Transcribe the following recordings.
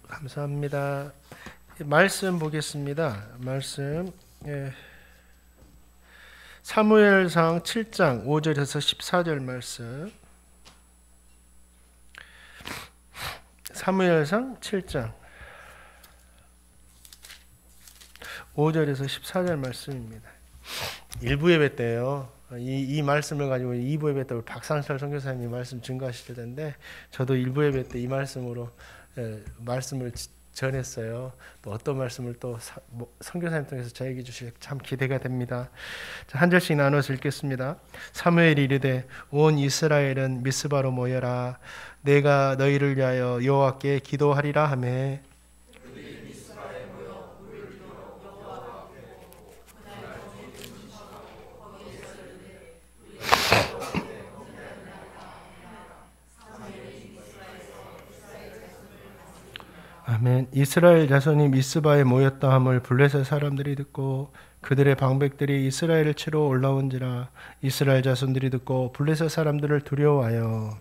감사합니다. 말씀 보겠습니다. 말씀 사무엘상 7장 5절에서 14절 말씀. 사무엘상 7장 5절에서 14절 말씀입니다. 일부 예배 때요. 이 말씀을 가지고 2부 예배 때 박상철 선교사님이 말씀 증거하실 텐데 저도 일부 예배 때 이 말씀으로 말씀을 전했어요. 또 어떤 말씀을 또 선교사님 통해서 저에게 주실 참 기대가 됩니다. 자, 한 절씩 나눠서 읽겠습니다. 사무엘이 이르되 온 이스라엘은 미스바로 모여라. 내가 너희를 위하여 여호와께 기도하리라 하며 아멘. 이스라엘 자손이 미스바에 모였다 함을 블레셋 사람들이 듣고 그들의 방백들이 이스라엘을 치러 올라온지라. 이스라엘 자손들이 듣고 블레셋 사람들을 두려워하여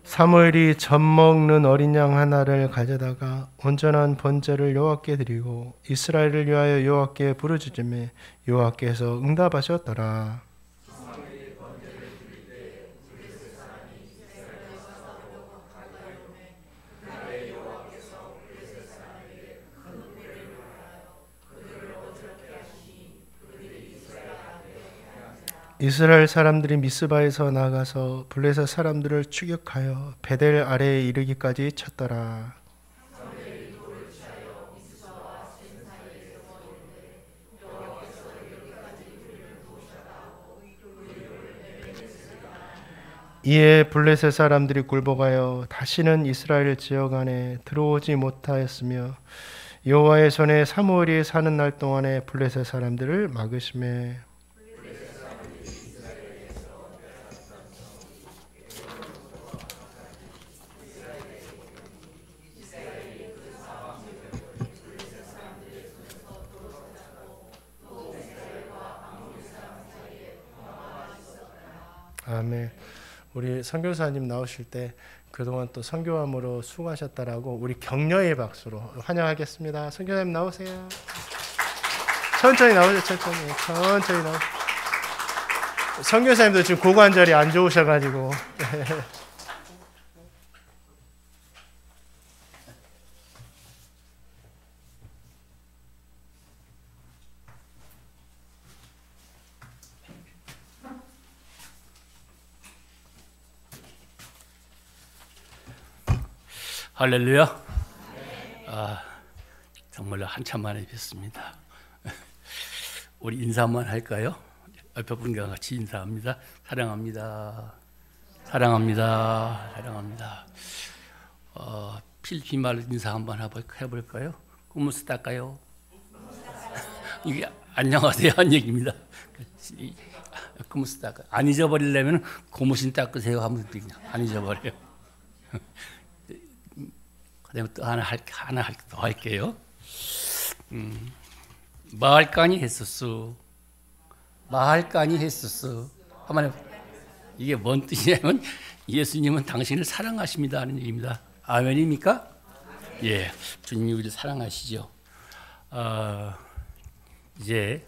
사무엘이 젖 먹는 어린 양 하나를 가져다가 온전한 번제를 여호와께 드리고 이스라엘을 위하여 여호와께 부르짖으매 여호와께서 응답하셨더라. 이스라엘 사람들이 미스바에서 나가서 블레셋 사람들을 추격하여 베델 아래에 이르기까지 쳤더라. 이에 블레셋 사람들이 굴복하여 다시는 이스라엘 지역 안에 들어오지 못하였으며 여호와의 손에 사무엘이 사는 날 동안에 블레셋 사람들을 막으시매 아멘. 우리 선교사님 나오실 때 그동안 또 선교함으로 수고하셨다라고 우리 격려의 박수로 환영하겠습니다. 선교사님 나오세요. 천천히 나오세요. 천천히 나오세요. 선교사님도 지금 고관절이 안 좋으셔가지고 할렐루야. 정말로 한참 만에 뵙습니다. 우리 인사 한번 할까요? 옆에 분과 같이 인사합니다. 사랑합니다. 사랑합니다. 사랑합니다. 필리핀 말로 인사 한번 해볼까요? 꾸무스타까요? 이게 안녕하세요 한 얘기입니다. 꾸무스타까 안 잊어버리려면 고무신 닦으세요 하면 그냥 안 잊어버려요. 그다음에 또 하나 더 할게요. 마할간이 했었어. 마할간이 했었어. 한번 이게 뭔 뜻이냐면 예수님은 당신을 사랑하십니다 하는 얘기입니다. 아멘입니까? 예, 주님이 우리를 사랑하시죠. 이제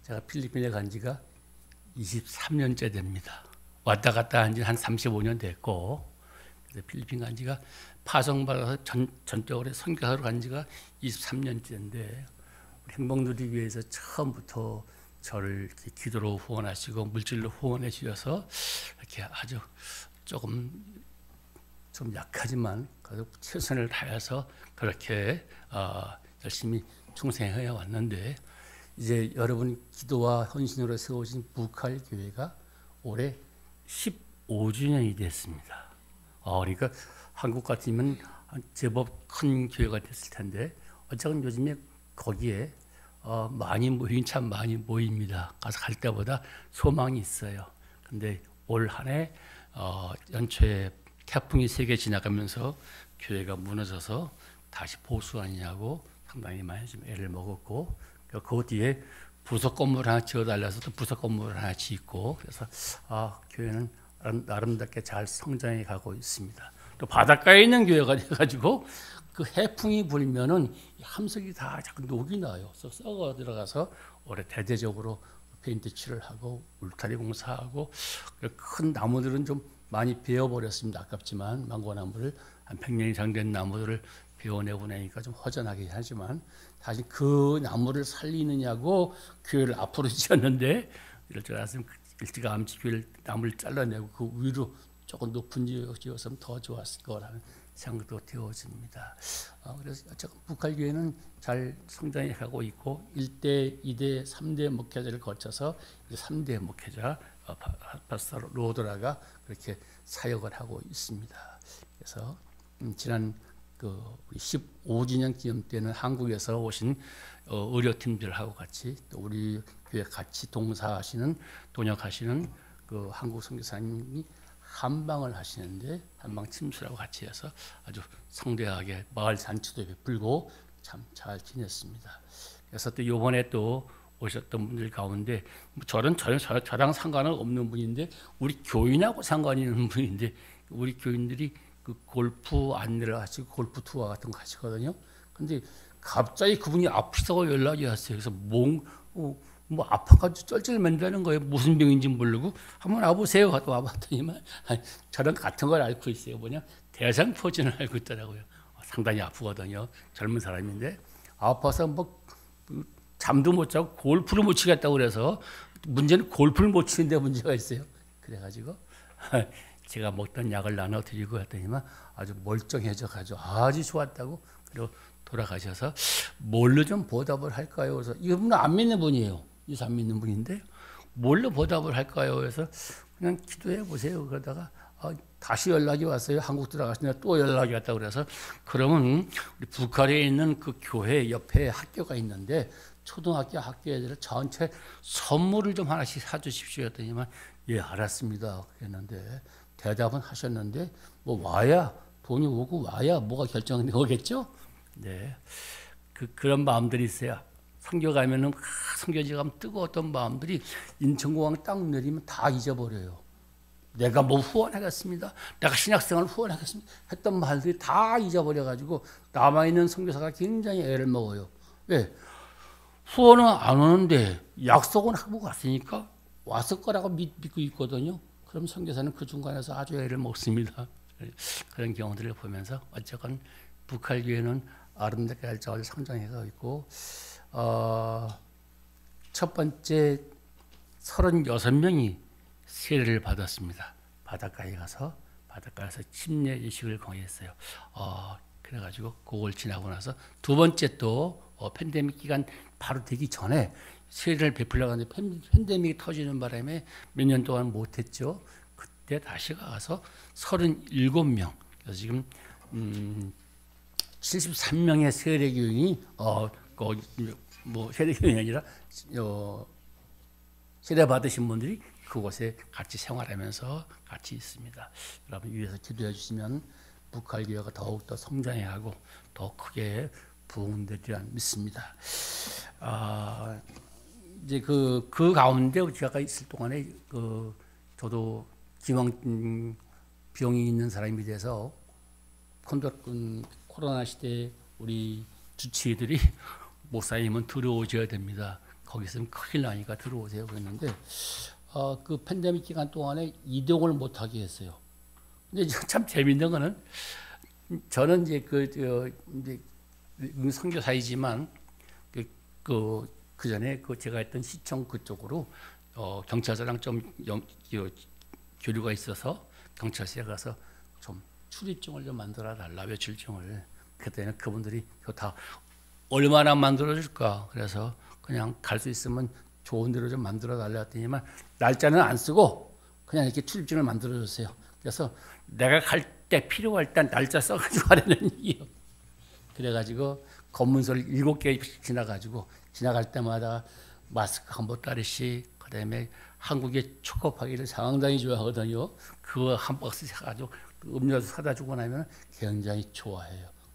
제가 필리핀에 간 지가 23년째 됩니다. 왔다 갔다 한 지 한 35년 됐고 그래서 필리핀 간 지가 파송받아서 전적으로 선교사로 간 지가 23년째인데 우리 행복누리교회에서 처음부터 저를 이렇게 기도로 후원하시고 물질로 후원해 주셔서 이렇게 아주 조금 좀 약하지만 그래도 최선을 다해서 그렇게 열심히 충성해 왔는데 이제 여러분 기도와 헌신으로 세워진 부칼교회가 올해 15주년이 됐습니다. 그러니까 한국 같으면 제법 큰 교회가 됐을 텐데 어쨌든 요즘에 거기에 참 많이 모입니다. 가서 갈 때보다 소망이 있어요. 근데 올 한 해 연초에 태풍이 3개 지나가면서 교회가 무너져서 다시 보수 아니냐고 상당히 많이 좀 애를 먹었고 그 뒤에 부속 건물 하나 지어달라서 또 부속 건물을 하나 짓고 그래서 교회는 아름답게 잘 성장해 가고 있습니다. 또 바닷가에 있는 교회가 돼가지고 그 해풍이 불면은 함석이 다 자꾸 녹이 나요. 그래서 썩어 들어가서 올해 대대적으로 페인트 칠을 하고 울타리 공사하고 큰 나무들은 좀 많이 베어버렸습니다. 아깝지만 망고나무를 한 100년 이상 된 나무들을 베어내고 나니까 좀 허전하긴 하지만 다시 그 나무를 살리느냐고 교회를 앞으로 지었는데 이럴 줄 알았으면 일찌감치 교회를 나무를 잘라내고 그 위로 조금 높은 지었으면 더 좋았을 거라는 생각도 되어집니다. 그래서 어쨌든 북한교회는 잘 성장해 가고 있고 1대, 2대, 3대 목회자를 거쳐서 3대 목회자 파스터 로드라가 그렇게 사역을 하고 있습니다. 그래서 지난 우리 15주년 기념 때는 한국에서 오신 의료팀들하고 같이 또 우리 교회 같이 동역하시는 그 한국 선교사님이 한방을 하시는데 한방 침수라고 같이 해서 아주 성대하게 마을 잔치도 베풀고 참 잘 지냈습니다. 그래서 또 이번에 또 오셨던 분들 가운데 저랑 상관은 없는 분인데 우리 교인하고 상관이 있는 분인데 우리 교인들이 그 골프 안내를 하시고 골프 투어 같은 거 하시거든요. 근데 갑자기 그분이 아프다고 연락이 왔어요. 그래서 뭐 아파가지고 쩔쩔맨다는 거예요. 무슨 병인지 모르고 한번 와보세요. 하고 와봤더니만 저랑 같은 걸 앓고 있어요. 뭐냐 대상포진을 앓고 있더라고요. 상당히 아프거든요. 젊은 사람인데 아파서 뭐 잠도 못 자고 골프를 못 치겠다고 그래서 문제는 골프를 못 치는데 문제가 있어요. 그래가지고 제가 먹던 약을 나눠드리고 했더니만 아주 멀쩡해져 가지고 아주 좋았다고 그리고 돌아가셔서 뭘로 좀 보답을 할까요? 그래서 이분은 안 믿는 분이에요. 예수 안 믿는 분인데 뭘로 보답을 할까요? 그래서 그냥 기도해 보세요. 그러다가 다시 연락이 왔어요. 한국 들어가시냐 또 연락이 왔다고 그래서 그러면 우리 북한에 있는 그 교회 옆에 학교가 있는데 초등학교 학교 애들 전체 선물을 좀 하나씩 사주십시오 했더니만 예 알았습니다 그랬는데 대답은 하셨는데 뭐 와야 돈이 오고 와야 뭐가 결정된 거겠죠? 네, 그런 마음들이 있어요. 선교 가면은 선교지 가면 뜨거웠던 마음들이 인천공항 딱 내리면 다 잊어버려요. 내가 뭐 후원하겠습니다. 내가 신학생활 후원하겠습니다. 했던 말들이 다 잊어버려가지고 남아있는 선교사가 굉장히 애를 먹어요. 왜? 후원은 안 오는데 약속은 하고 갔으니까 왔을 거라고 믿고 있거든요. 그럼 선교사는 그 중간에서 아주 애를 먹습니다. 그런 경우들을 보면서 어쨌건 북한교회는 아름답게 잘 성장해가고 있고 첫 번째 36명이 세례를 받았습니다. 바닷가에서 침례 의식을 거행했어요. 그래가지고 그걸 지나고 나서 두 번째 또 팬데믹 기간 바로 되기 전에 세례를 베풀려고 하는데 팬데믹이 터지는 바람에 몇 년 동안 못했죠. 그때 다시 가서 37명. 그래서 지금 73명의 세례교인이 뭐 세례교인이 아니라 세례 받으신 분들이 그곳에 같이 생활하면서 같이 있습니다. 여러분 위에서 기도해 주시면 북한교회가 더욱더 성장해가고 더 크게 부흥되리라 믿습니다. 이제 그 가운데 제가 있을 동안에 저도 기왕 병이 있는 사람이 돼서 코로나 시대에 우리 주치의들이 목사님은 들어오셔야 됩니다. 거기 있으면 큰일 나니까 들어오세요. 그랬는데 그 팬데믹 기간 동안에 이동을 못하게 했어요. 근데 참 재밌는 거는 저는 이제 이제 선교사이지만 그 전에 제가 했던 시청 그쪽으로 경찰서랑 좀 교류가 있어서 경찰서에 가서 좀 출입증을 좀 만들어 달라 외출증을. 그때는 그분들이 다 얼마나 만들어 줄까. 그래서 그냥 갈 수 있으면 좋은 데로 좀 만들어 달라 했더니만 날짜는 안 쓰고 그냥 이렇게 출입증을 만들어 줬어요. 그래서 내가 갈 때 필요할 때 날짜 써가지고 가려는 얘기예요. 그래가지고 검문소를 7개 지나가지고 지나갈 때마다 마스크 한 보따리씩 그다음에 한국의 초코파기를 상당히 좋아하거든요. 그거 한 박스 사가지고 음료수 사다 주고 나면 굉장히 좋아해요.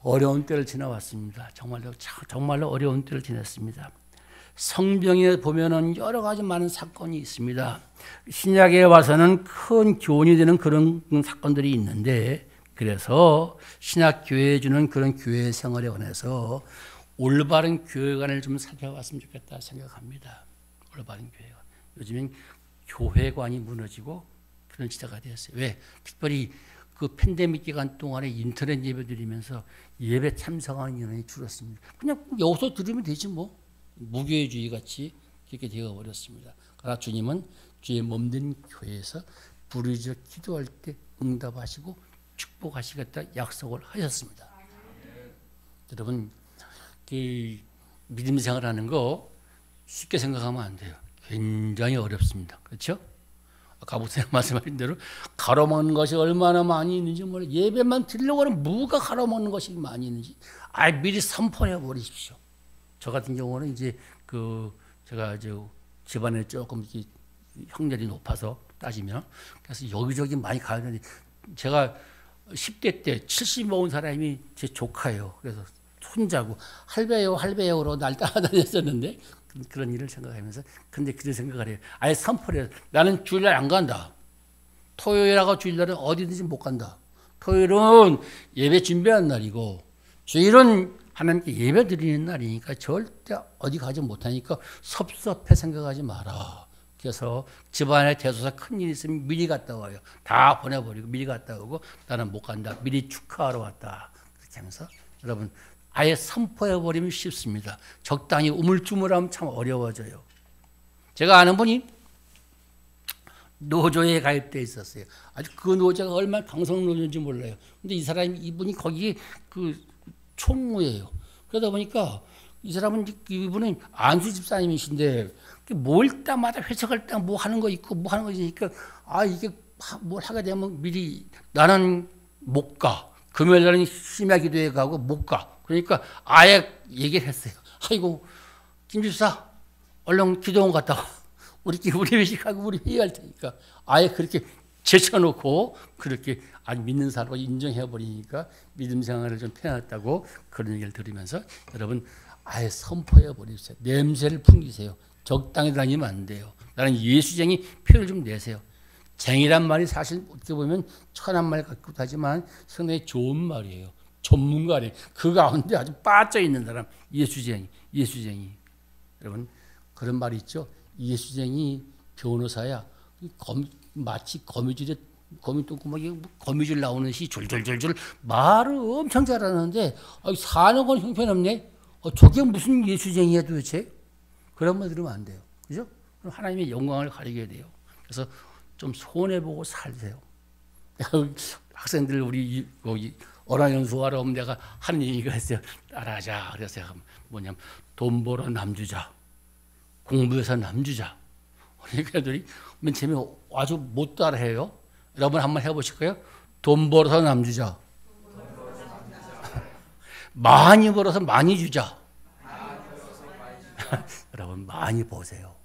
어려운 때를 지나왔습니다. 정말로 어려운 때를 지냈습니다. 성경에 보면은 여러 가지 많은 사건이 있습니다. 신약에 와서는 큰 교훈이 되는 그런 사건들이 있는데, 그래서 신약 교회에 주는 그런 교회 생활에 관해서 올바른 교회관을 좀 살펴봤으면 좋겠다 생각합니다. 올바른 교회관. 요즘엔 교회관이 무너지고 그런 시대가 되었어요. 왜? 특별히 그 팬데믹 기간 동안에 인터넷 예배 드리면서 예배 참석하는 인원이 줄었습니다. 그냥 여기서 들으면 되지 뭐. 무교회주의 같이 그렇게 되어버렸습니다. 그러나 주님은 주의 몸된 교회에서 부르짖어 기도할 때 응답하시고 축복하시겠다 약속을 하셨습니다. 여러분, 믿음 생활하는 거 쉽게 생각하면 안 돼요. 굉장히 어렵습니다. 그렇죠? 아까 목사님 말씀하신 대로 가로막는 것이 얼마나 많이 있는지 몰라요. 예배만 드리려고 하면 뭐가 가로막는 것이 많이 있는지 미리 선포해 버리십시오. 저 같은 경우는 이제 제가 집안에 조금 이렇게 형렬이 높아서 따지면 그래서 여기저기 많이 가야 되는데 제가 10대 때 70 먹은 사람이 제 조카예요. 그래서 손자고 할배요로 날 따라다녔었는데 그런 일을 생각하면서 근데 그런 생각을 해요. 아예 선포를 해요. 나는 주일날 안 간다. 토요일하고 주일날은 어디든지 못 간다. 토요일은 예배 준비하는 날이고 주일은 하나님께 예배 드리는 날이니까 절대 어디 가지 못하니까 섭섭해 생각하지 마라. 그래서 집안에 대소사 큰일 있으면 미리 갔다 와요. 다 보내버리고 미리 갔다 오고 나는 못 간다. 미리 축하하러 왔다. 그렇게 하면서 여러분 아예 선포해버리면 쉽습니다. 적당히 우물쭈물하면 참 어려워져요. 제가 아는 분이 노조에 가입돼 있었어요. 아주 그 노조가 얼마나 강성 노조인지 몰라요. 근데 이분이 거기 총무예요. 그러다 보니까 이분은 안수 집사님이신데 모일 때마다 회식할 때 뭐 하는 거 있고 뭐 하는 거 있으니까 이게 뭘 하게 되면 미리 나는 못 가. 금요일 날은 심야 기도회 가고 못 가. 그러니까 아예 얘기를 했어요. 아이고 김 집사 얼른 기도원 갔다 와. 우리 회식하고 우리 회의할 테니까 아예 그렇게 제쳐놓고 그렇게 믿는 사람을 인정해버리니까 믿음 생활을 좀 편했다고 그런 얘기를 들으면서 여러분 아예 선포해버리세요. 냄새를 풍기세요. 적당히 다니면 안 돼요. 나는 예수쟁이 표를 좀 내세요. 쟁이란 말이 사실 어떻게 보면 천한 말 같기도 하지만 상당히 좋은 말이에요. 전문가래. 그 가운데 아주 빠져있는 사람 예수쟁이. 여러분 그런 말이 있죠. 예수쟁이 변호사야. 마치 거미줄 나오는 시 줄줄줄줄 말을 엄청 잘하는데 사는 건 형편없네. 저게 무슨 예수쟁이야 도대체? 그런 말 들으면 안 돼요. 그죠? 그럼 하나님의 영광을 가리게 돼요. 그래서 좀 손해보고 살세요. 학생들 우리 어랑연수하러 오면 내가 하는 얘기가 있어요. 따라하자. 그래서 뭐냐면 돈 벌어 남주자. 공부해서 남주자. 그러니까 애들이 맨 처음에 아주 못 따라해요. 여러분 한번 해보실까요? 돈 벌어서 남주자. 많이 벌어서 많이 주자. 여러분 많이 버세요.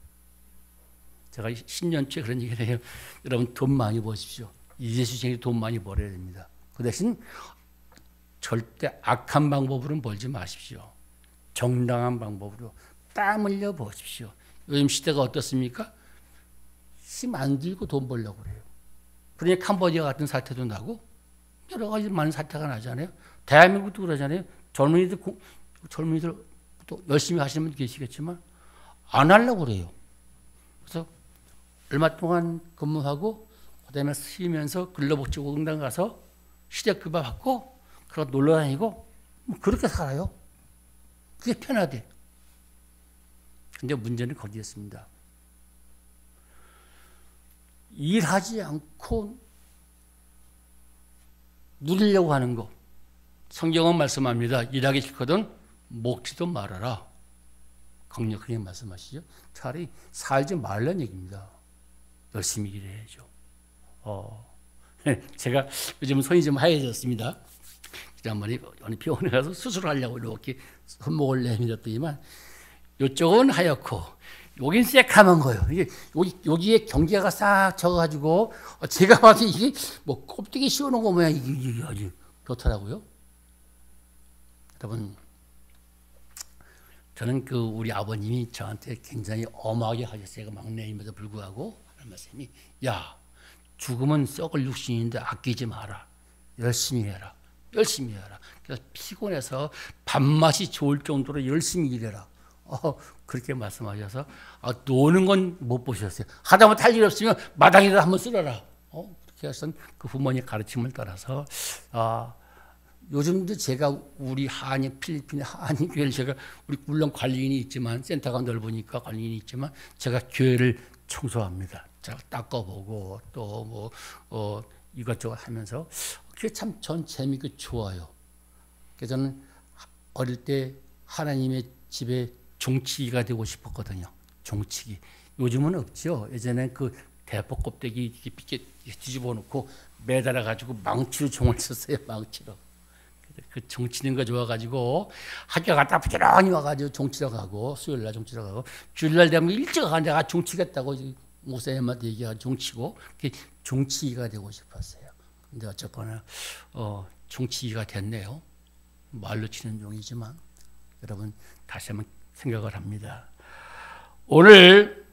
제가 10년째 그런 얘기를 해요. 여러분 돈 많이 버십시오. 예수쟁이 돈 많이 벌어야 됩니다. 그 대신 절대 악한 방법으로는 벌지 마십시오. 정당한 방법으로 땀 흘려 버십시오. 요즘 시대가 어떻습니까? 힘 안 들고 돈 벌려고 그래요. 그러니까 캄보디아 같은 사태도 나고 여러 가지 많은 사태가 나잖아요. 대한민국도 그러잖아요. 젊은이들 또 열심히 하시는 분 계시겠지만 안 하려고 그래요. 그래서 얼마 동안 근무하고 그다음에 쉬면서 근로복지공단 가서 시대급여 받고 그러고 놀러 다니고 그렇게 살아요. 그게 편하대. 근데 문제는 거기였습니다. 일하지 않고 누리려고 하는 거. 성경은 말씀합니다. 일하기 싫거든 먹지도 말아라. 강력하게 말씀하시죠. 차라리 살지 말라는 얘기입니다. 열심히 일해야죠. 제가 요즘 손이 좀 하얘졌습니다. 지난번에 어느 병원에 가서 수술하려고 이렇게 손목을 내밀었더니만 이쪽은 하얗고 여긴 새카만 거예요. 이게 여기에 경계가 싹 져가지고 제가 봐도 이게 뭐 껍데기 씌워놓은 거 모양 이게 아주 좋더라고요. 여러분, 저는 그 우리 아버님이 저한테 굉장히 엄하게 하셨어요. 막내임에도 불구하고 하는 말씀이, 야, 죽으면 썩을 육신인데 아끼지 마라. 열심히 해라. 열심히 해라. 그래서 피곤해서 밥맛이 좋을 정도로 열심히 일해라. 그렇게 말씀하셔서, 노는 건 못 보셨어요. 하다못해 할 일 없으면 마당에다 한번 쓸어라. 그렇게 해서 그 부모님 가르침을 따라서, 요즘도 제가 우리 필리핀의 한인 교회를 제가, 우리 물론 관리인이 있지만, 센터가 넓으니까 관리인이 있지만, 제가 교회를 청소합니다. 제가 닦아보고, 또 이것저것 하면서, 그게 참 전 재미있고 좋아요. 그래서 저는 어릴 때 하나님의 집에 종치기가 되고 싶었거든요. 종치기. 요즘은 없죠. 예전엔 그 대포 껍데기 이렇게 뒤집어 놓고 매달아 가지고 망치로 종을 썼어요. 망치로. 그 종치는 거 좋아가지고 학교 갔다 부지런히 와가지고 종치러 가고, 수요일 날 종치러 가고, 주일날 되면 일찍 가서 내가 종치겠다고 목사님한테 얘기하고 종치고, 종치기가 되고 싶었어요. 근데 어쨌거나 종치기가 됐네요. 말로 치는 종이지만 여러분 다시 한번 생각을 합니다. 오늘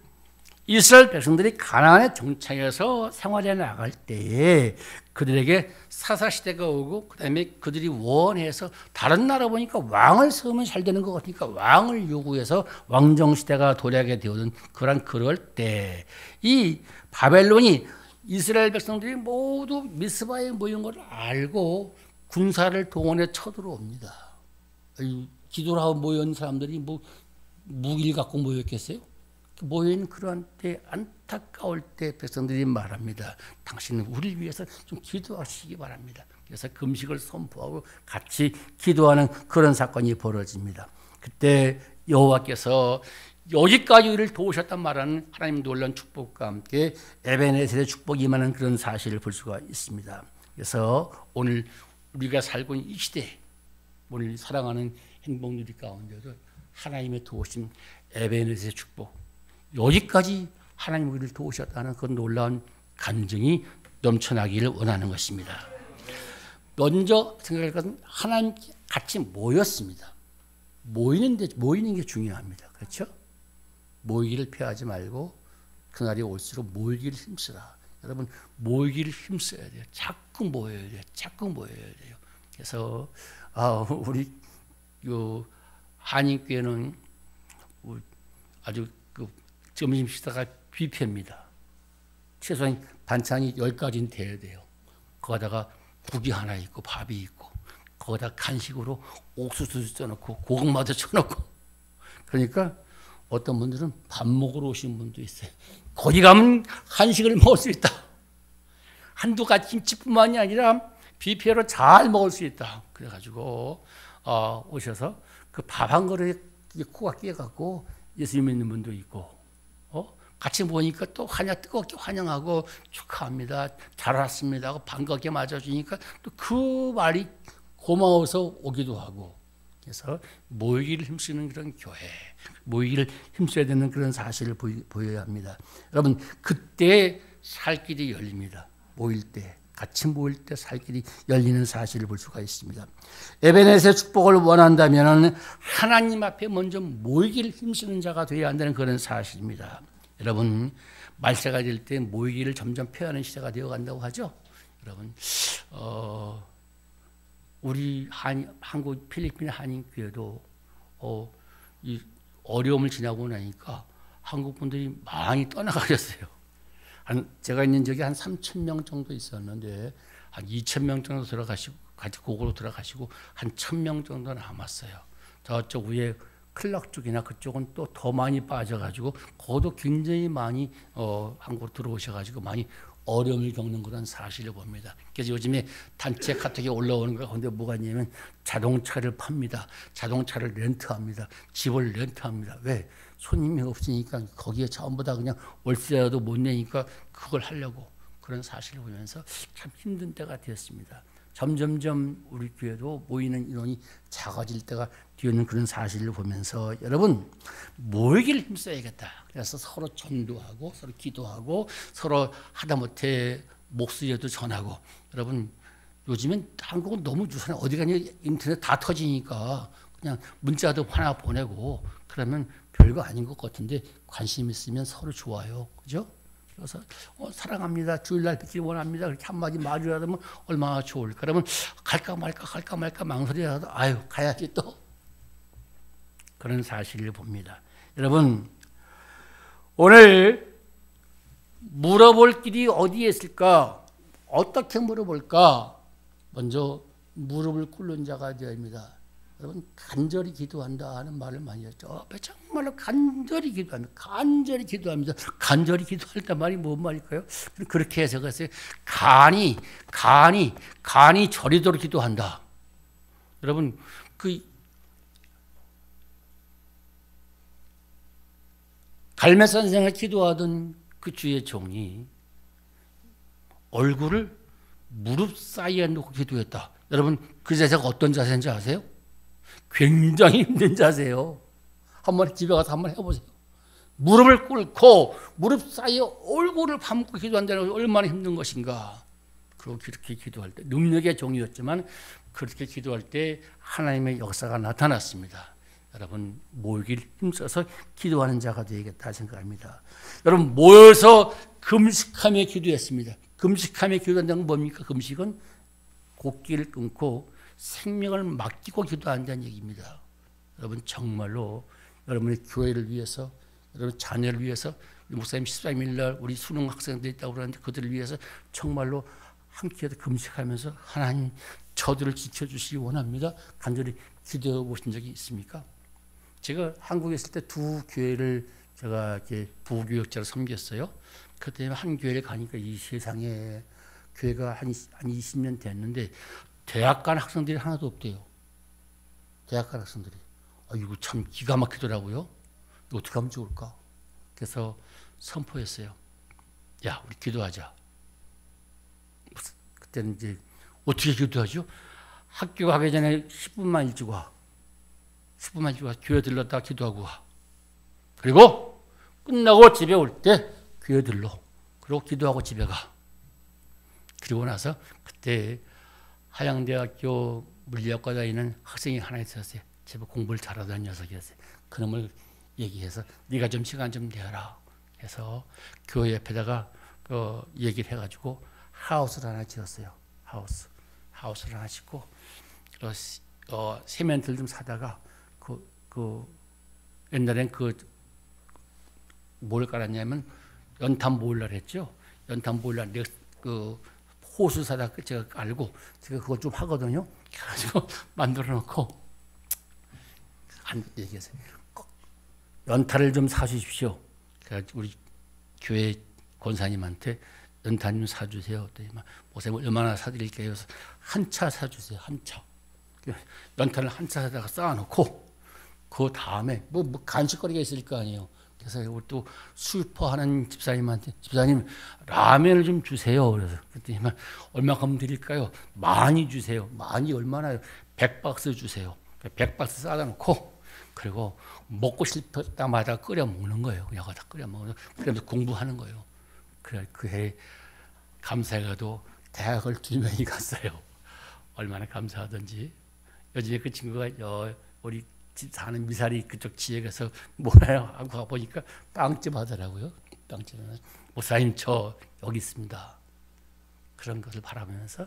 이스라엘 백성들이 가나안에 정착해서 생활해 나갈 때에 그들에게 사사시대가 오고, 그 다음에 그들이 원해서 다른 나라 보니까 왕을 세우면 잘 되는 것 같으니까 왕을 요구해서 왕정시대가 도래하게 되어든 그럴 때 이 바벨론이 이스라엘 백성들이 모두 미스바에 모인 걸 알고 군사를 동원해 쳐들어옵니다. 기도를 하고 모인 사람들이 무기를 갖고 모였겠어요? 모인 그런 때, 안타까울 때 백성들이 말합니다. 당신은 우리를 위해서 좀 기도하시기 바랍니다. 그래서 금식을 선포하고 같이 기도하는 그런 사건이 벌어집니다. 그때 여호와께서 여기까지 우리를 도우셨단 말하는 하나님 놀라운 축복과 함께 에베네셀의 축복이 임하는 그런 사실을 볼 수가 있습니다. 그래서 오늘 우리가 살고 있는 이 시대, 오늘 사랑하는 행복누리 가운데도 하나님의 도우심, 에베네셀의 축복, 여기까지 하나님 우리를 도우셨다는 그런 놀라운 감정이 넘쳐나기를 원하는 것입니다. 먼저 생각할 것은 하나님 같이 모였습니다. 모이는 게 중요합니다. 그렇죠? 모이기를 피하지 말고 그날이 올수록 모이기를 힘쓰라. 여러분, 모이기를 힘써야 돼요. 자꾸 모여야 돼요. 자꾸 모여야 돼요. 그래서 우리 한인교회는 아주 점심 식사가 뷔페입니다. 최소한 반찬이 10가지는 돼야 돼요. 거기다가 국이 하나 있고 밥이 있고, 거기다 간식으로 옥수수도 써놓고 고구마도 쳐놓고. 그러니까 어떤 분들은 밥 먹으러 오신 분도 있어요. 거기 가면 한식을 먹을 수 있다. 한두 가지 김치뿐만이 아니라 뷔페로 잘 먹을 수 있다. 그래가지고 오셔서 그 밥 한 그릇에 코가 끼어갖고 예수 믿는 분도 있고, 같이 보니까 또 뜨겁게 환영하고 축하합니다. 잘 왔습니다 하고 반갑게 맞아주니까 또 그 말이 고마워서 오기도 하고. 그래서 모이기를 힘쓰는 그런 교회, 모이기를 힘써야 되는 그런 사실을 보여야 합니다. 여러분, 그때 살 길이 열립니다. 모일 때, 같이 모일 때 살 길이 열리는 사실을 볼 수가 있습니다. 에베네셀 축복을 원한다면 하나님 앞에 먼저 모이기를 힘쓰는 자가 되어야 한다는 그런 사실입니다. 여러분, 말세가 될 때 모이기를 점점 폐하는 시대가 되어간다고 하죠. 여러분, 우리 한국 필리핀 한인교회도 이 어려움을 지나고 나니까 한국 분들이 많이 떠나가셨어요. 제가 있는 적이 한 3,000명 정도 있었는데 한 2,000명 정도 들어가시고, 같이 고고로 들어가시고 한 1,000명 정도 남았어요. 저쪽 위에 클락 쪽이나 그쪽은 또 더 많이 빠져가지고 거기도 굉장히 많이 한국으로 들어오셔가지고 많이 어려움을 겪는 그런 사실을 봅니다. 그래서 요즘에 단체 카톡에 올라오는 거 근데 뭐가 있냐면 자동차를 팝니다. 자동차를 렌트합니다. 집을 렌트합니다. 왜? 손님이 없으니까 거기에 전부 다 그냥 월세라도 못 내니까 그걸 하려고, 그런 사실을 보면서 참 힘든 때가 되었습니다. 점점점 우리 교회도 모이는 인원이 작아질 때가 되는 그런 사실을 보면서 여러분, 모이기를 힘써야겠다. 그래서 서로 전도하고 서로 기도하고 서로 하다못해 목소리라도 전하고. 여러분, 요즘엔 한국은 너무 유선해. 어디 가니 인터넷 다 터지니까 그냥 문자도 하나 보내고 그러면 별거 아닌 것 같은데 관심 있으면 서로 좋아요. 그죠? 그래서 사랑합니다. 주일날 뵙길 원합니다. 그렇게 한마디 말이라도 하면 얼마나 좋을까. 그러면 갈까 말까 망설이라도 아유 가야지 또. 그런 사실을 봅니다. 여러분 오늘 물어볼 길이 어디에 있을까? 어떻게 물어볼까? 먼저 무릎을 꿇는 자가 되어야 합니다. 여러분 간절히 기도한다 하는 말을 많이 했죠. 정말로 간절히 기도합니다. 간절히 기도합니다. 간절히 기도할 때 말이 뭔 말일까요? 그렇게 해석했어요. 간이 저리도록 기도한다. 여러분 갈매 선생을 기도하던 그 주의 종이 얼굴을 무릎 사이에 놓고 기도했다. 여러분 그 자세가 어떤 자세인지 아세요? 굉장히 힘든 자세예요. 한번 집에 가서 한번 해보세요. 무릎을 꿇고 무릎 사이에 얼굴을 감고 기도한다는 것이 얼마나 힘든 것인가. 그리고 그렇게 기도할 때 능력의 종이었지만 그렇게 기도할 때 하나님의 역사가 나타났습니다. 여러분 모이길 힘써서 기도하는 자가 되겠다 생각합니다. 여러분 모여서 금식하며 기도했습니다. 금식하며 기도한다는 건 뭡니까? 금식은 곡기를 끊고 생명을 맡기고 기도한다는 얘기입니다. 여러분 정말로 여러분의 교회를 위해서 여러분 자녀를 위해서 목사님 13일 날 우리 수능 학생들이 있다고 그러는데 그들을 위해서 정말로 함께 금식하면서 하나님 저들을 지켜주시기 원합니다. 간절히 기도해 보신 적이 있습니까? 제가 한국에 있을 때 두 교회를 제가 이렇게 부교역자로 섬겼어요. 그때 한 교회를 가니까 이 세상에 교회가 한 20년 됐는데 대학 간 학생들이 하나도 없대요. 대학 간 학생들이. 이거 참 기가 막히더라고요. 이거 어떻게 하면 좋을까? 그래서 선포했어요. 야, 우리 기도하자. 그때는 이제 어떻게 기도하죠? 학교 가기 전에 10분만 일찍 와. 10분만 일찍 와. 교회 들렀다가 기도하고 와. 그리고 끝나고 집에 올 때 교회 들러. 그리고 기도하고 집에 가. 그리고 나서 그때 하양대학교 물리학과 다니는 학생이 하나 있었어요. 제법 공부를 잘하던 녀석이었어요. 그놈을 얘기해서 네가 좀 시간 좀 내라 해서 교회 옆에다가 얘기를 해가지고 하우스를 하나 지었어요. 하우스를 하나 짓고 세면대를 좀 사다가 옛날엔 뭘 깔았냐면 연탄 보일러를 했죠. 연탄 보일러 호수 사다 제가 깔고 제가 그거 좀 하거든요. 그래가지고 만들어 놓고 한 얘기했어요. 연탄을 좀 사주십시오. 그래가지고 우리 교회 권사님한테 연탄 좀 사주세요. 목사님 얼마나 사드릴게요. 한 차 사주세요. 한 차. 연탄을 한 차 사다가 쌓아놓고 그 다음에 뭐 간식거리가 있을 거 아니에요. 그래서 우리 또 수퍼하는 집사님한테 집사님 라면을 좀 주세요. 그래서 그랬더니 얼마큼 드릴까요? 많이 주세요. 많이 얼마나요? 100박스 주세요. 100박스 싸다 놓고 그리고 먹고 싶을 때마다 끓여 먹는 거예요. 그냥 다 끓여 먹는. 그러면서 공부하는 거예요. 그래 그해 감사해가도 대학을 2명이 갔어요. 얼마나 감사하던지. 요즘에 그 친구가 우리 집 사는 미사리 그쪽 지역에서 뭐예요 하고 가보니까 빵집 하더라고요. 빵집은 목사님 저 여기 있습니다. 그런 것을 바라보면서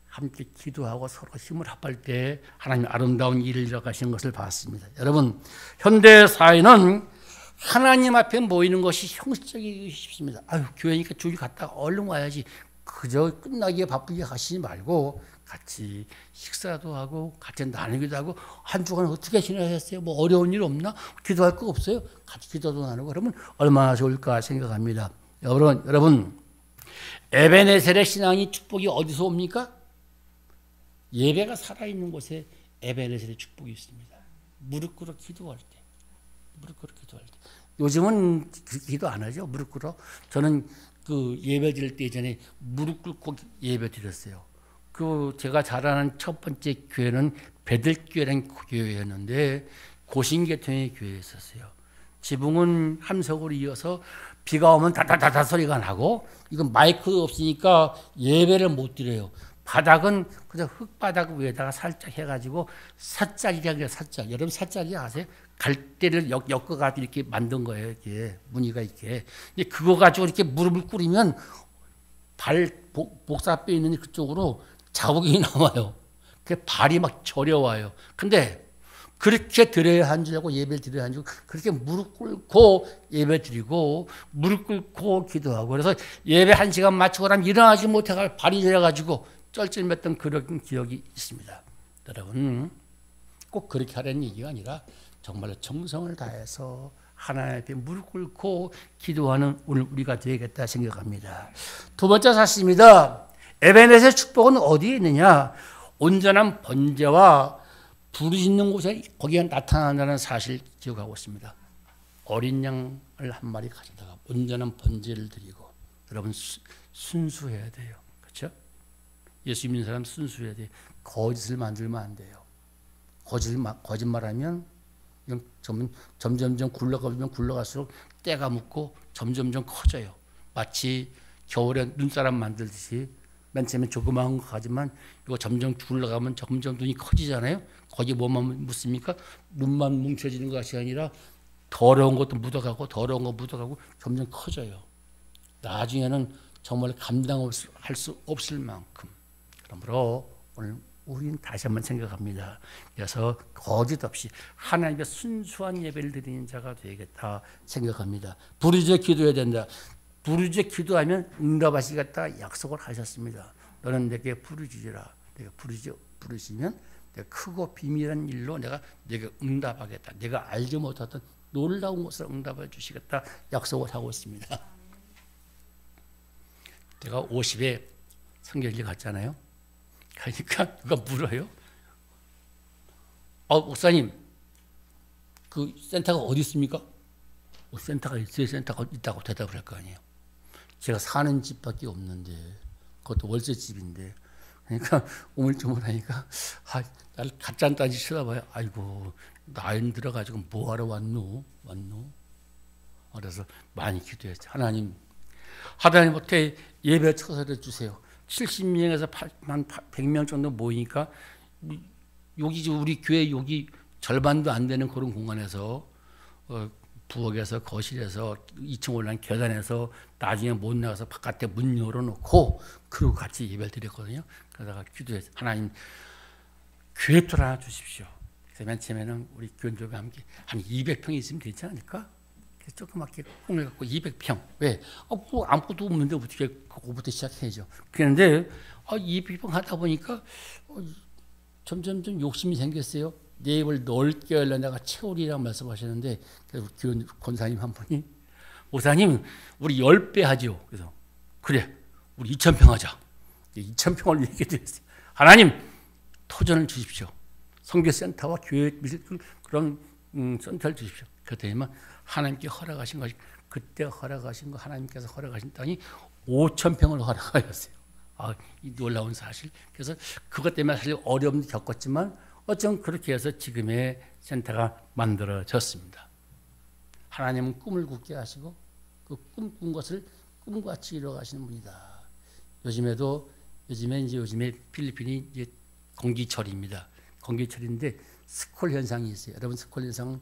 함께 기도하고 서로 힘을 합할 때 하나님 아름다운 일을 이뤄가시는 것을 봤습니다. 여러분 현대 사회는 하나님 앞에 모이는 것이 형식적이기 쉽습니다. 교회니까 주일 갔다가 얼른 와야지. 그저 끝나기에 바쁘게 가시지 말고 같이 식사도 하고 같이 나누기도 하고 한 주간 어떻게 지내셨어요? 뭐 어려운 일 없나? 기도할 거 없어요? 같이 기도도 나누고 그러면 얼마나 좋을까 생각합니다. 여러분 에베네셀의 신앙이 축복이 어디서 옵니까? 예배가 살아있는 곳에 에베네셀의 축복이 있습니다. 무릎 꿇어 기도할 때. 요즘은 기도 안 하죠. 무릎 꿇어. 저는 예배 드릴 때 전에 무릎 꿇고 예배 드렸어요. 제가 잘 아는 첫 번째 교회는 베들교회라는 교회였는데 고신계통의 교회에 있었어요. 지붕은 함석으로 이어서 비가 오면 다다다다 소리가 나고 이건 마이크 없으니까 예배를 못 드려요. 바닥은 그저 흙바닥 위에다가 살짝 해가지고 사짜리라고 해요. 사짜리. 여러분 사짜리 아세요? 갈대를 엮어가지고 이렇게 만든 거예요. 이렇게 무늬가 있게. 근데 그거 가지고 이렇게 무릎을 꿇으면 목사뼈 있는 그쪽으로 자국이 나와요. 그 발이 막 저려와요. 근데 그렇게 드려야 한 줄 알고 예배를 드려야 한 줄 그렇게 무릎 꿇고 예배 드리고 무릎 꿇고 기도하고 그래서 예배 1시간 마치고 나면 일어나지 못해가 발이 저려가지고 쩔쩔맸던 그런 기억이 있습니다. 여러분 꼭 그렇게 하라는 얘기가 아니라 정말로 정성을 다해서 하나님 앞에 무릎 꿇고 기도하는 오늘 우리가 되겠다 생각합니다. 두 번째 사실입니다. 에베네셀 축복은 어디에 있느냐? 온전한 번제와 부르짖는 곳에 거기에 나타난다는 사실 기억하고 있습니다. 어린 양을 한 마리 가져다가 온전한 번제를 드리고 여러분 순수해야 돼요. 그렇죠? 예수 믿는 사람 순수해야 돼요. 거짓을 만들면 안 돼요. 거짓말하면 점점점 굴러갈수록 때가 묻고 점점점 커져요. 마치 겨울에 눈사람 만들듯이 맨 처음에 조그마한 거 가지만 이거 점점 굴러가면 점점 눈이 커지잖아요. 거기 뭐만 묻습니까? 눈만 뭉쳐지는 것이 아니라 더러운 것도 묻어가고 더러운 거 묻어가고 점점 커져요. 나중에는 정말 감당할 수 없을 만큼. 그러므로 오늘 우리는 다시 한번 생각합니다. 그래서 거짓 없이 하나님께 순수한 예배를 드리는 자가 되겠다 생각합니다. 부르짖어 기도해야 된다. 부르짖어 기도하면 응답하시겠다 약속을 하셨습니다. 너는 내게 부르짖으라. 내가 부르짖으면 내가 크고 비밀한 일로 내가 응답하겠다. 내가 알지 못했던 놀라운 것을 응답해 주시겠다 약속을 하고 있습니다. 내가 50에 성결지 갔잖아요. 그러니까 누가 물어요. 목사님 그 센터가 어디 있습니까? 센터가 있어요. 센터가 있다고 대답을 할 거 아니에요. 제가 사는 집밖에 없는데 그것도 월세집인데 그러니까 우물쭈물하니까 나를 가짠따지 쳐다봐요. 아이고 나이 들어가지고 뭐하러 왔노? 그래서 많이 기도했죠. 하나님한테 예배 처소를 주세요. 70명에서 100명 정도 모이니까 여기 우리 교회 여기 절반도 안 되는 그런 공간에서 부엌에서 거실에서 2층 올라간 계단에서 나중에 못 나가서 바깥에 문 열어놓고 그리고 같이 예배를 드렸거든요. 그러다가 기도해서 하나님 교회들 하나 주십시오. 그래서 맨 처음에는 우리 교인들과 함께 한 200평이 있으면 되지 않을까? 조그맣게 꿈을 갖고 200평. 왜? 뭐 아무것도 없는데 어떻게 그거부터 시작해야죠. 그런데 200평 하다 보니까 점점점 욕심이 생겼어요. 내 입을 넓게 열려 내가 채우리라고 말씀하셨는데 그래서 권사님 한 분이 목사님 우리 10배 하죠. 그래서 그래 우리 2,000평 하자. 2,000평을 얘기했어요. 하나님 토전을 주십시오. 선교센터와 교회 그런 센터를 주십시오. 그랬더니만 하나님께 허락하신 것이 그때 허락하신 거 하나님께서 허락하신 땅이 5,000평을 허락하셨어요. 이 놀라운 사실. 그래서 그것 때문에 사실 어려움도 겪었지만 어쩜 그렇게 해서 지금의 센터가 만들어졌습니다. 하나님은 꿈을 굳게 하시고 그 꿈꾼 것을 꿈같이 이루어가시는 분이다. 요즘에 필리핀이 이제 건기철입니다. 건기철인데 스콜 현상이 있어요. 여러분 스콜 현상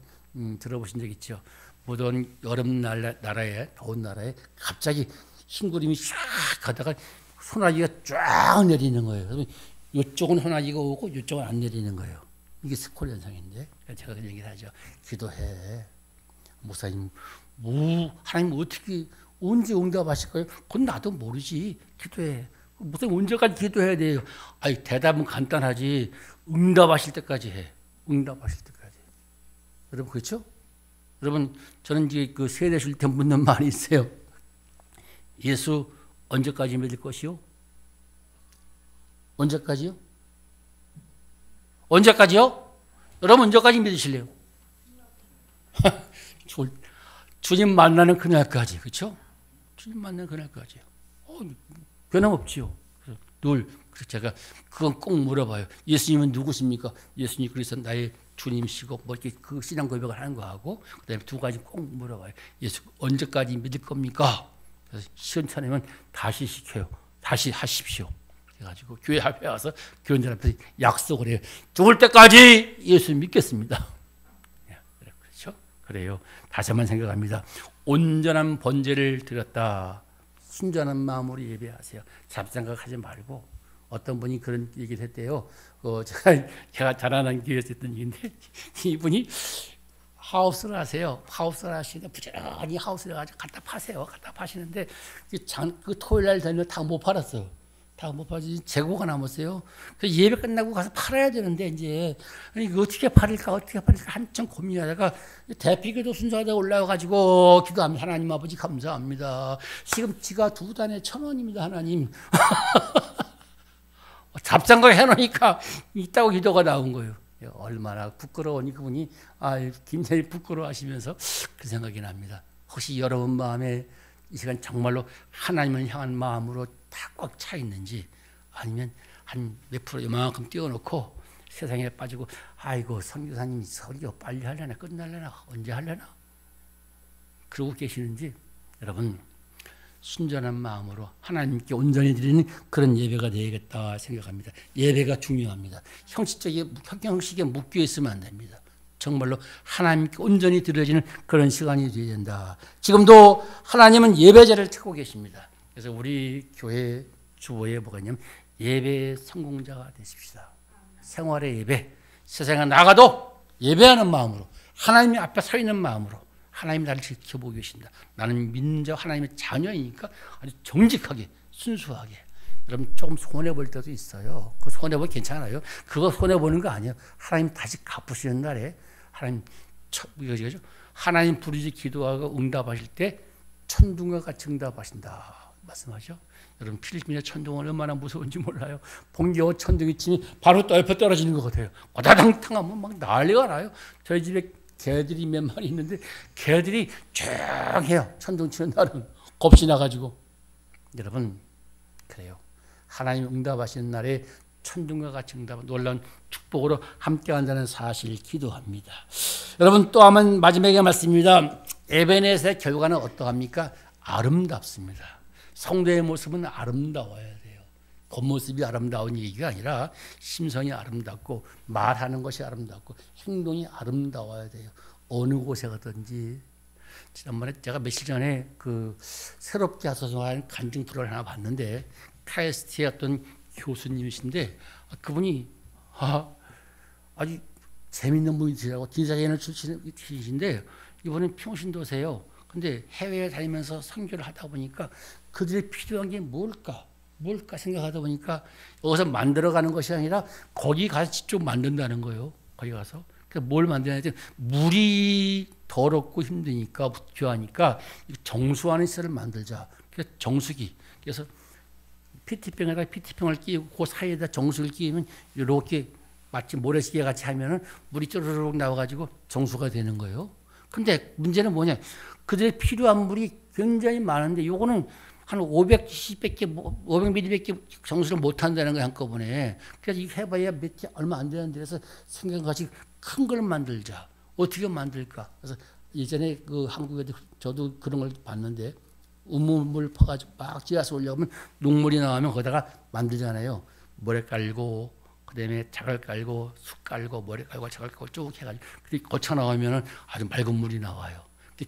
들어보신 적 있죠? 모든 여름 나라에 더운 나라에 갑자기 흰 구름이 쫙 가다가 소나기가 쫙 내리는 거예요. 그래서 이쪽은 소나기가 오고 이쪽은 안 내리는 거예요. 이게 스콜 현상인데 제가 그 얘기를 하죠. 기도해. 목사님, 하나님 어떻게 언제 응답하실까요? 그건 나도 모르지. 기도해. 목사님 언제까지 기도해야 돼요? 대답은 간단하지. 응답하실 때까지 해. 응답하실 때까지. 여러분 그렇죠? 여러분 저는 이제 그 세례실 때 묻는 말이 있어요. 예수 언제까지 믿을 것이요? 언제까지요? 언제까지요? 여러분 언제까지 믿으실래요? 주님 만나는 그날까지, 그렇죠? 주님 만나는 그날까지요. 변함없지요. 늘 제가 그건 꼭 물어봐요. 예수님은 누구십니까? 예수님 그래서 나의 주님이시고 뭐 이렇게 그 신앙 고백을 하는 거하고 그다음에 두 가지 꼭 물어봐요. 예수 언제까지 믿을 겁니까? 그래서 시원찮으면 다시 시켜요. 다시 하십시오. 그래가지고 교회 앞에 와서 교인들 앞에 약속을 해요. 죽을 때까지 예수 믿겠습니다. 그렇죠? 그래요. 다시 한번 생각합니다. 온전한 번제를 드렸다. 순전한 마음으로 예배하세요. 잡생각하지 말고. 어떤 분이 그런 얘기를 했대요. 제가 자라난 교회에서 했던 얘기인데 이분이 하우스를 하세요. 하우스를 하시는데 부지런히 하우스를 가지고 갖다 파세요. 갖다 파시는데 그 토요일 날 되면 다 못 팔았어요. 다 못 팔지 재고가 남았어요. 그래서 예배 끝나고 가서 팔아야 되는데 이제 이거 어떻게 팔을까 한참 고민하다가 대피기도 순서가 올라와가지고 기도합니다. 하나님 아버지 감사합니다. 시금치가 2단에 1,000원입니다. 하나님. 잡장거 해놓으니까 있다고 기도가 나온 거예요. 얼마나 부끄러우니 그분이 굉장히 부끄러워하시면서 그 생각이 납니다. 혹시 여러분 마음에 이 시간 정말로 하나님을 향한 마음으로 다 꽉 차 있는지 아니면 한 몇 프로 이만큼 띄워놓고 세상에 빠지고 아이고 선교사님이 설교 빨리 하려나 끝날려나 언제 하려나 그러고 계시는지 여러분 순전한 마음으로 하나님께 온전히 드리는 그런 예배가 되야겠다 생각합니다. 예배가 중요합니다. 형식에 묶여 있으면 안 됩니다. 정말로 하나님께 온전히 드려지는 그런 시간이 되어야 된다. 지금도 하나님은 예배자를 찾고 계십니다. 그래서 우리 교회 주보에 뭐가 있냐면 예배 성공자가 되십시다. 생활의 예배, 세상에 나가도 예배하는 마음으로 하나님 앞에 서 있는 마음으로 하나님이 나를 지켜보고 계신다. 나는 믿는 자 하나님의 자녀이니까 아주 정직하게 순수하게. 여러분 조금 손해볼 때도 있어요. 그 손해보면 괜찮아요. 그거 손해보는 거 아니에요. 하나님 다시 갚으시는 날에 하나님 부르짖어 기도하고 응답하실 때 천둥과 같이 응답하신다 말씀하죠. 여러분 필리핀의 천둥은 얼마나 무서운지 몰라요. 번개와 천둥이 치면 바로 또 옆에 떨어지는 것 같아요. 와다당탕 하면 막 난리가 나요. 저희 집에 개들이 몇 마리 있는데 개들이 조용해요. 천둥 치는 날은 겁이 나가지고. 여러분 그래요. 하나님 응답하시는 날에 천둥과 같이 응답 놀라운 축복으로 함께한다는 사실 기도합니다. 여러분 또 한번 마지막에 말씀입니다. 에베넷의 결과는 어떠합니까? 아름답습니다. 성도의 모습은 아름다워야 돼요. 겉모습이 아름다운 얘기가 아니라 심성이 아름답고 말하는 것이 아름답고 행동이 아름다워야 돼요. 어느 곳에 가든지. 지난번에 제가 며칠 전에 그 새롭게 하소서한 간증 프로를 하나 봤는데 카이스트의 어떤 교수님이신데 그분이 아주 재밌는 분이시라고 디자이너 출신이신데 이번엔 평신도세요. 근데 해외에 다니면서 선교를 하다 보니까 그들이 필요한 게 뭘까 생각하다 보니까 여기서 만들어가는 것이 아니라 거기 가서 직접 만든다는 거예요. 거기 가서. 그래서 뭘 만드냐면 물이 더럽고 힘드니까 귀하니까 정수하는 시설을 만들자. 그래서 정수기. 그래서 PT병에다 PT병을 끼우고 그 사이에다 정수를 끼우면 이렇게 마치 모래시계 같이 하면은 물이 쪼르륵 나와가지고 정수가 되는 거예요. 근데 문제는 뭐냐? 그들의 필요한 물이 굉장히 많은데 요거는 한 500ml밖에 정수를 못 한다는 거예요, 한꺼번에. 그래서 이거 해봐야 얼마 안 되는데 그래서 생각같이 큰 걸 만들자. 어떻게 만들까? 그래서 예전에 그 한국에도 저도 그런 걸 봤는데 우물물 퍼가지고 막 찌어서 올려오면 녹물이 나오면 거기다가 만들잖아요. 모래 깔고 그다음에 작을 깔고 숯 깔고 모래 깔고 작을 깔고 쭉 해가지고 그렇게 거쳐 나오면은 아주 맑은 물이 나와요.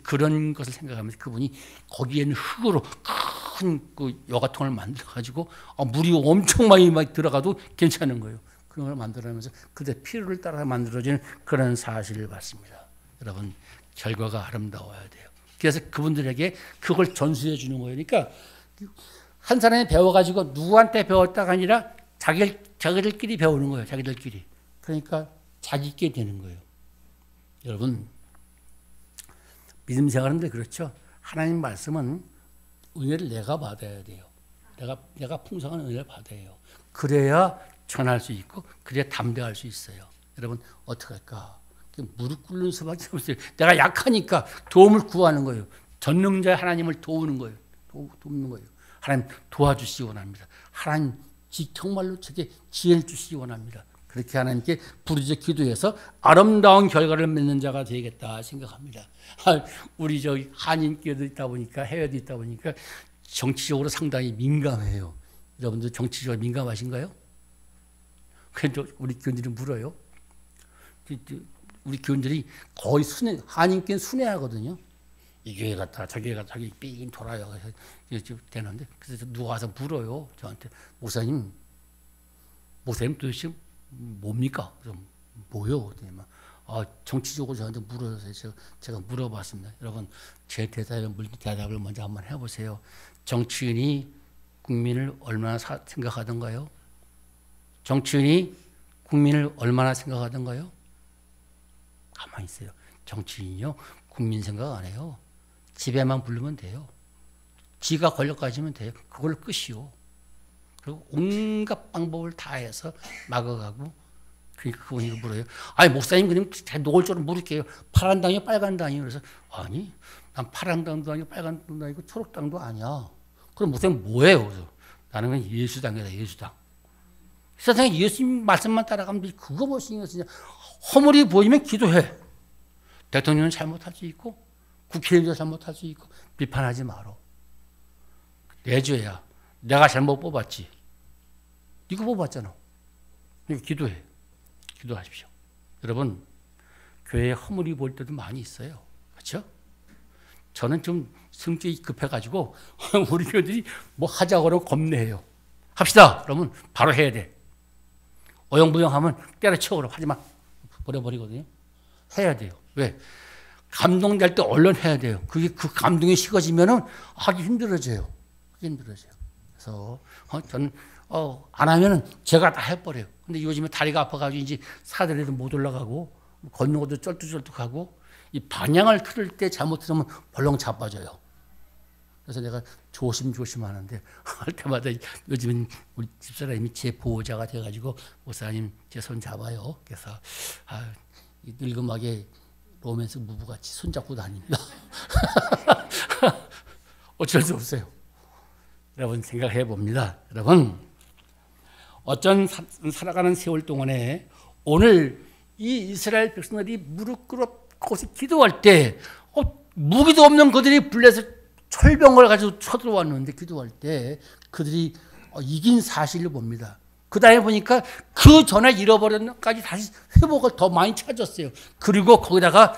그런 것을 생각하면서 그분이 거기에는 흙으로 큰 그 여과통을 만들어가지고 물이 엄청 많이 막 들어가도 괜찮은 거예요. 그런 걸 만들어내면서 그때 필요를 따라 만들어지는 그런 사실을 봤습니다. 여러분 결과가 아름다워야 돼요. 그래서 그분들에게 그걸 전수해 주는 거예요. 그러니까 한 사람이 배워가지고 누구한테 배웠다가 아니라 자기들끼리 배우는 거예요. 자기들끼리. 그러니까 자기께 되는 거예요. 여러분 믿음 생활인데 그렇죠. 하나님 말씀은 은혜를 내가 받아야 돼요. 내가 풍성한 은혜를 받아야 해요. 그래야 전할 수 있고 그래야 담대할 수 있어요. 여러분 어떻게 할까? 무릎 꿇는 수밖에 없어요. 내가 약하니까 도움을 구하는 거예요. 전능자 하나님을 도우는 거예요. 돕는 거예요. 하나님 도와주시기 원합니다. 하나님 정말로 저게 지혜를 주시기 원합니다. 그렇게 하나님께 부르짖어 기도해서 아름다운 결과를 맺는 자가 되겠다 생각합니다. 우리 한인교회도 있다 보니까 해외도 있다 보니까 정치적으로 상당히 민감해요. 여러분들 정치적으로 민감하신가요? 그래도 우리 교인들이 물어요. 우리 교인들이 거의 한인교회는 순회하거든요. 이 교회 갔다 저 교회 갔다 저기 삥 돌아요. 되는데 그래서 누가 와서 물어요. 저한테 목사님 도대체 뭡니까? 그래서 뭐요? 정치적으로 저한테 물어서 제가 물어봤습니다. 여러분 제 대답을 먼저 한번 해보세요. 정치인이 국민을 얼마나 생각하던가요? 정치인이 국민을 얼마나 생각하던가요? 가만히 있어요. 정치인이요 국민 생각 안 해요. 집에만 부르면 돼요. 지가 권력 가지면 돼요. 그걸로 끝이요. 그리고 온갖 방법을 다 해서 막아가고 그러니까 그분이 물어요. 아니 목사님 그냥 놓을 줄은 모를게요. 파란 당이요 빨간 당이요. 그래서 아니 난 파란 당도 아니고 빨간 당도 아니고 초록 당도 아니야. 그럼 목사님 뭐예요? 그래서 나는 그냥 예수당이다. 예수당. 세상에 예수님 말씀만 따라가면 되지. 그거 뭐 신경 쓰냐. 허물이 보이면 기도해. 대통령은 잘못할 수 있고 국회의원도 잘못할 수 있고 비판하지 마라. 내 죄야. 내가 잘못 뽑았지. 네가 뽑았잖아. 그러니까 기도해. 기도하십시오. 여러분 교회에 허물이 보일 때도 많이 있어요. 그렇죠? 저는 좀 성격이 급해가지고 우리 교회들이 뭐 하자고 그러면 겁내요. 합시다. 그러면 바로 해야 돼. 어영부영하면 때려쳐 그러고 하지 마. 버려버리거든요. 해야 돼요. 왜? 감동될 때 얼른 해야 돼요. 그게 그 감동이 식어지면은 하기 힘들어져요. 그래서 저는 안 하면은 제가 다 해버려요. 근데 요즘에 다리가 아파가지고 이제 사다리도 못 올라가고 걷는 것도 쩔뚝쩔뚝하고 이 방향을 틀을 때 잘못하면 벌렁 자빠져요. 그래서 내가 조심하는데 할 때마다 요즘은 우리 집사람이 제 보호자가 돼가지고 목사님 제 손 잡아요. 그래서 이 늙음하게 로맨스 부부같이 손잡고 다닙니다. 어쩔 수 없어요. 여러분 생각해 봅니다. 여러분 어쩐 살아가는 세월 동안에 오늘 이 이스라엘 백성들이 무릎 꿇고 기도할 때 무기도 없는 그들이 블레셋 철병을 가지고 쳐들어왔는데 기도할 때 그들이 이긴 사실을 봅니다. 그 다음에 보니까 그 전에 잃어버린 것까지 다시 회복을 더 많이 찾았어요. 그리고 거기다가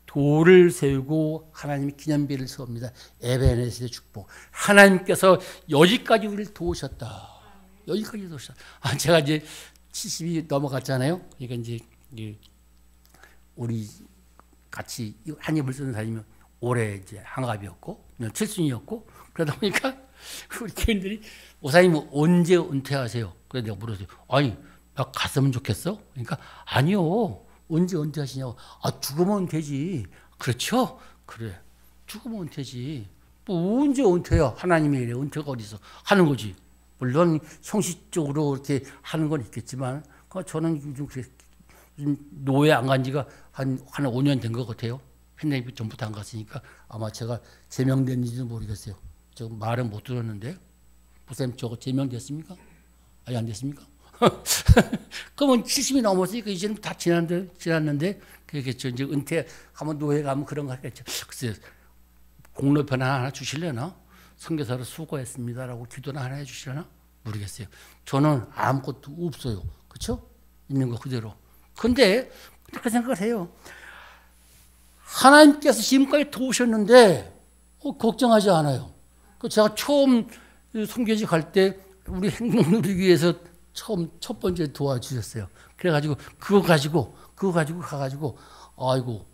돌을 세우고 하나님의 기념비를 세웁니다. 에베네셀의 축복. 하나님께서 여기까지 우리를 도우셨다. 여기까지 도우셨다. 제가 이제 70이 넘어갔잖아요. 그러니까 이제 우리 같이 한 입을 쓰는 사람이면 올해 이제 한갑이었고, 칠순이었고, 그러다 보니까 우리 교인들이 목사님 언제 은퇴하세요? 그래서 내가 물었어요. 아니, 나 갔으면 좋겠어? 그러니까 아니요. 언제 은퇴하시냐고. 죽으면 되지. 그렇죠? 그래. 죽으면 은퇴지. 뭐 언제 은퇴야? 하나님이 이래. 은퇴가 어디서 하는 거지. 물론 형식적으로 이렇게 하는 건 있겠지만 저는 요즘 노예 안 간 지가 한 5년 된 것 같아요. 팬데믹 전부터 안 갔으니까 아마 제가 제명됐는지도 모르겠어요. 저 말은 못 들었는데 목사님 저거 제명됐습니까? 아니 안 됐습니까? 그러면 70이 넘었으니까 이제는 다 지났는데 그겠죠. 이제 은퇴하면 노예 가면 그런 거 하겠죠. 글쎄 공로편 하나 주실래나? 선교사로 수고했습니다라고 기도나 하나 해주시려나? 모르겠어요. 저는 아무것도 없어요. 그렇죠? 있는 거 그대로. 근데 그렇게 생각을 해요. 하나님께서 지금까지 도우셨는데 걱정하지 않아요. 제가 처음 선교지 갈 때 우리 행복 누리기 위해서 첫 번째 도와주셨어요. 그래가지고 그거 가지고 가가지고 아이고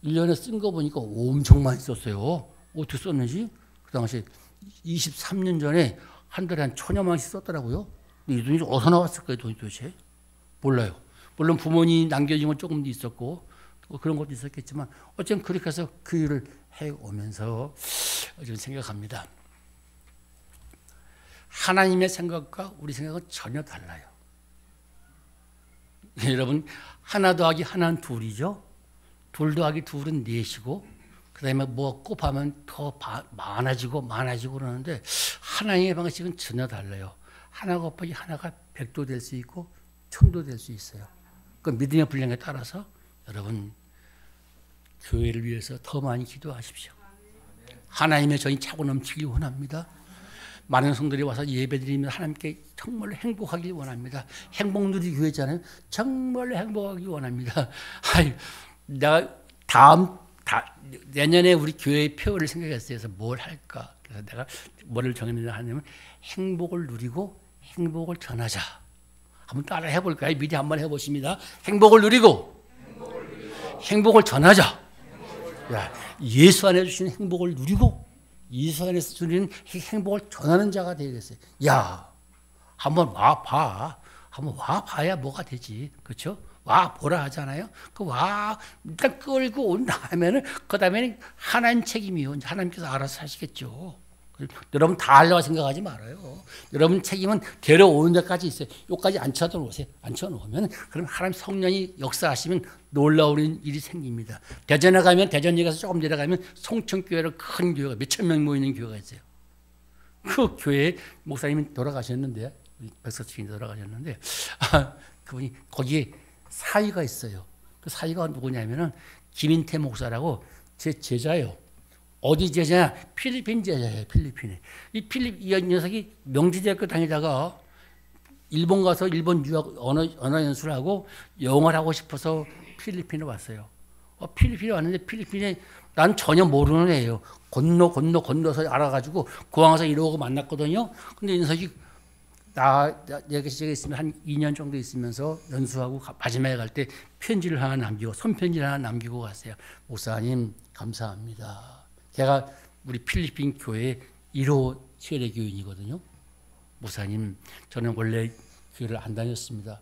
1년에 쓴 거 보니까 엄청 많이 썼어요. 어떻게 썼는지 그 당시 23년 전에 한 달에 한 1000여만 원씩 썼더라고요. 이 돈이 어디서 나왔을까요? 돈이 도대체? 몰라요. 물론 부모님 남겨준 건 조금 있었고 그런 것도 있었겠지만 어쨌든 그렇게 해서 그 일을 해오면서 좀 생각합니다. 하나님의 생각과 우리 생각은 전혀 달라요. 여러분 하나 더하기 하나는 둘이죠. 둘 더하기 둘은 넷이고 그 다음에 뭐 곱하면 더 많아지고 그러는데 하나님의 방식은 전혀 달라요. 하나 곱하기 하나가 100도 될 수 있고 1000도 될 수 있어요. 그 믿음의 분량에 따라서 여러분 교회를 위해서 더 많이 기도하십시오. 하나님의 전이 차고 넘치기 원합니다. 많은 성도들이 와서 예배드리면 하나님께 정말로 행복하길 원합니다. 행복 누리 교회잖아요. 정말로 행복하길 원합니다. 아유, 내가 내년에 우리 교회의 표를 생각했어요. 그래서 뭘 할까? 그래서 내가 뭐를 정했느냐 하냐면 행복을 누리고 행복을 전하자. 한번 따라 해볼까요? 미리 한번 해보십니다. 행복을 누리고 행복을 전하자. 야, 예수 안에서 주시는 행복을 누리고 예수 안에서 주시는 행복을 전하는 자가 되겠어요. 야, 한번 와봐. 한번 와봐야 뭐가 되지. 그렇죠? 와 보라 하잖아요. 그 와 일단 끌고 온 다음에는 그 다음에는 하나님 책임이요. 하나님께서 알아서 하시겠죠. 여러분 다 하려고 생각하지 말아요. 여러분 책임은 데려오는 데까지 있어요. 여기까지 앉혀놓으세요. 앉혀놓으면 그럼 하나님 성령이 역사하시면 놀라운 일이 생깁니다. 대전에 가면 대전역에서 조금 내려가면 송천교회로 큰 교회가 몇천 명 모이는 교회가 있어요. 그 교회에 목사님이 돌아가셨는데 백석진이 돌아가셨는데 그분이 거기에 사위가 있어요. 그 사위가 누구냐면은 김인태 목사라고 제 제자예요. 어디 제자냐? 필리핀 제자예요. 필리핀에. 이 녀석이 명지대학교 다니다가 일본 가서 일본 유학 언어 연수를 하고 영어를 하고 싶어서 필리핀에 왔어요. 필리핀에 왔는데 필리핀에 난 전혀 모르는 애예요. 건너서 알아가지고 공항 가서 이러고 만났거든요. 근데 이 녀석이 내가 시작에 있으면 한 2년 정도 있으면서 연수하고 마지막에 갈 때 편지를 하나 남기고 손편지를 하나 남기고 갔어요. 목사님 감사합니다. 제가 우리 필리핀 교회 1호 세례교인이거든요. 목사님 저는 원래 교회를 안 다녔습니다.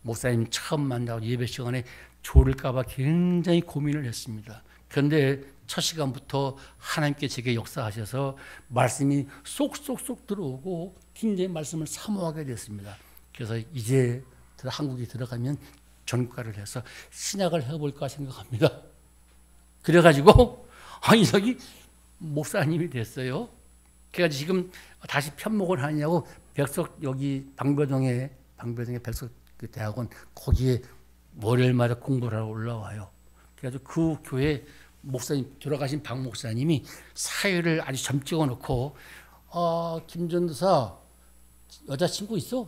목사님 처음 만나고 예배 시간에 졸을까 봐 굉장히 고민을 했습니다. 그런데 첫 시간부터 하나님께 제게 역사하셔서 말씀이 쏙쏙쏙 들어오고 굉장히 말씀을 사모하게 됐습니다. 그래서 이제 한국에 들어가면 전과를 해서 신학을 해볼까 생각합니다. 그래가지고 이석이 목사님이 됐어요. 그래서 지금 다시 편목을 하냐고 백석 여기 방배동에 백석 그 대학원 거기에 월요일마다 공부를 하러 올라와요. 그래서 그 교회 목사님 돌아가신 박 목사님이 사회를 아주 점 찍어놓고 김 전도사 여자친구 있어?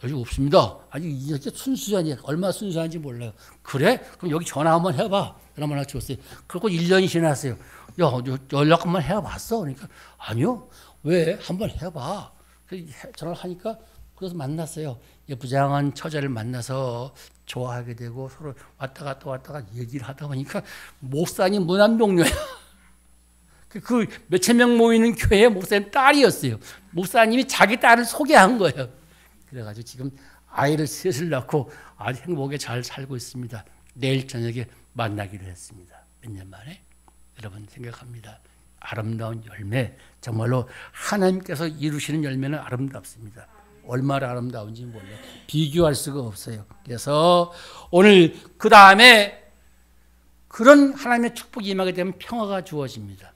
아직 없습니다. 아직 이렇게 순수하니 얼마나 순수한지 몰라요. 그래? 그럼 여기 전화 한번 해봐. 전화 한번 줬어요. 그리고 1년이 지났어요. 야, 연락 한번 해봤어? 그러니까 아니요. 왜? 한번 해봐. 전화를 하니까 그래서 만났어요. 부장한 처자를 만나서 좋아하게 되고 서로 왔다 갔다 얘기를 하다 보니까 목사님 무남동녀야. 그 몇천 명 모이는 교회 목사님 딸이었어요. 목사님이 자기 딸을 소개한 거예요. 그래가지고 지금 아이를 셋을 낳고 아주 행복하게 잘 살고 있습니다. 내일 저녁에 만나기로 했습니다. 몇 년 만에. 여러분 생각합니다. 아름다운 열매, 정말로 하나님께서 이루시는 열매는 아름답습니다. 얼마나 아름다운지 몰라요. 비교할 수가 없어요. 그래서 오늘 그 다음에 그런 하나님의 축복이 임하게 되면 평화가 주어집니다.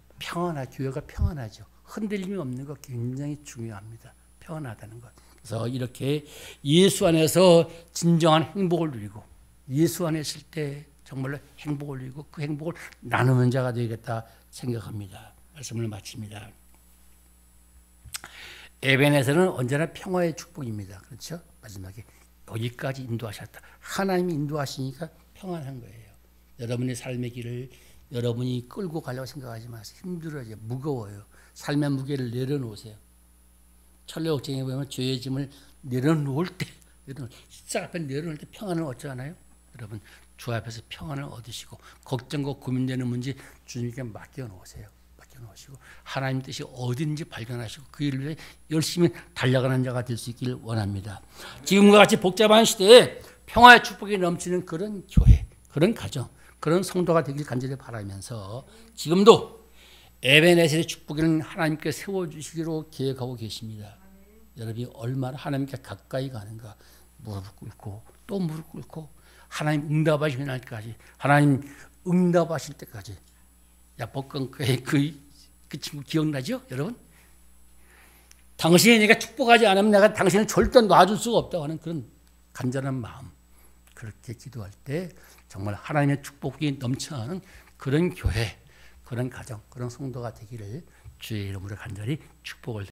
교회가 평안하죠. 흔들림이 없는 것 굉장히 중요합니다. 평안하다는 것. 그래서 이렇게 예수 안에서 진정한 행복을 누리고 예수 안에 있을 때 정말로 행복을 누리고 그 행복을 나누는 자가 되겠다 생각합니다. 말씀을 마칩니다. 에벤에서는 언제나 평화의 축복입니다. 그렇죠? 마지막에 여기까지 인도하셨다. 하나님이 인도하시니까 평안한 거예요. 여러분의 삶의 길을 여러분이 끌고 가려고 생각하지 마세요. 힘들어요. 무거워요. 삶의 무게를 내려놓으세요. 천리옥정에 보면 죄의 짐을 내려놓을 때, 십자가 앞에 내려놓을 때 평안을 얻잖아요. 여러분 주 앞에서 평안을 얻으시고 걱정과 고민되는 문제 주님께 맡겨놓으세요. 맡겨놓으시고 하나님 뜻이 어딘지 발견하시고 그 일을 위해 열심히 달려가는 자가 될 수 있기를 원합니다. 지금과 같이 복잡한 시대에 평화의 축복이 넘치는 그런 교회, 그런 가정, 그런 성도가 되길 간절히 바라면서 지금도 에베네셀의 축복을 하나님께 세워주시기로 계획하고 계십니다. 여러분이 얼마나 하나님께 가까이 가는가. 무릎 꿇고 또 무릎 꿇고 하나님 응답하시는 날까지, 하나님 응답하실 때까지. 야복강교회 그 친구 기억나죠? 여러분? 당신이 내가 축복하지 않으면 내가 당신을 절대 놔줄 수가 없다고 하는 그런 간절한 마음. 그렇게 기도할 때 정말 하나님의 축복이 넘쳐나는 그런 교회, 그런 가정, 그런 성도가 되기를 주의 이름으로 간절히 축복을